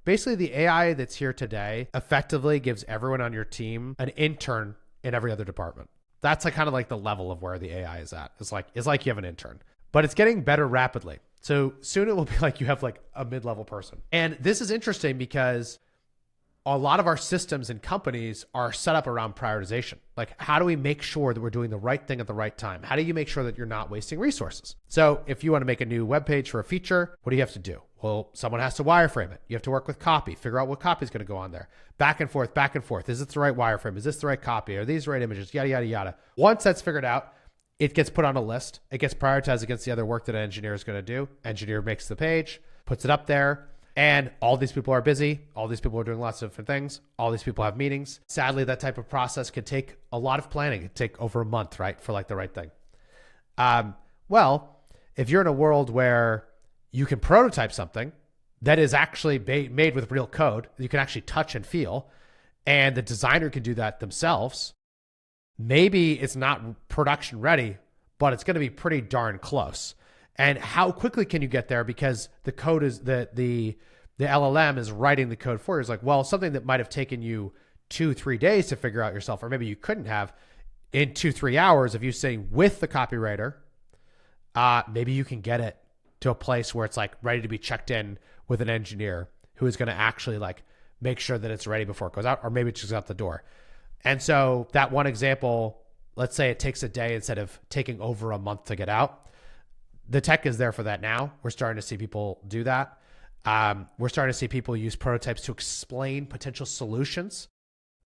Basically, the AI that's here today effectively gives everyone on your team an intern in every other department. That's like kind of like the level of where the AI is at. It's like you have an intern, but it's getting better rapidly. So soon it will be like you have like a mid-level person. And this is interesting because a lot of our systems and companies are set up around prioritization. Like, how do we make sure that we're doing the right thing at the right time? How do you make sure that you're not wasting resources? So if you want to make a new web page for a feature, what do you have to do? Well, someone has to wireframe it. You have to work with copy, figure out what copy is going to go on there. Back and forth, back and forth. Is it the right wireframe? Is this the right copy? Are these the right images? Yada, yada, yada. Once that's figured out, it gets put on a list. It gets prioritized against the other work that an engineer is going to do. Engineer makes the page, puts it up there. And all these people are busy. All these people are doing lots of different things. All these people have meetings. Sadly, that type of process could take a lot of planning. It could take over a month, right? For like the right thing. Well, if you're in a world where you can prototype something that is actually made with real code, you can actually touch and feel, and the designer can do that themselves, maybe it's not production ready, but it's going to be pretty darn close. And how quickly can you get there? Because the code is the LLM is writing the code for you. It's like, well, something that might have taken you 2-3 days to figure out yourself, or maybe you couldn't have in 2-3 hours. If you say with the copywriter, maybe you can get it to a place where it's like ready to be checked in with an engineer who is going to actually like make sure that it's ready before it goes out, or maybe it just goes out the door. And so that one example, let's say it takes a day instead of taking over a month to get out. The tech is there for that now. We're starting to see people do that. We're starting to see people use prototypes to explain potential solutions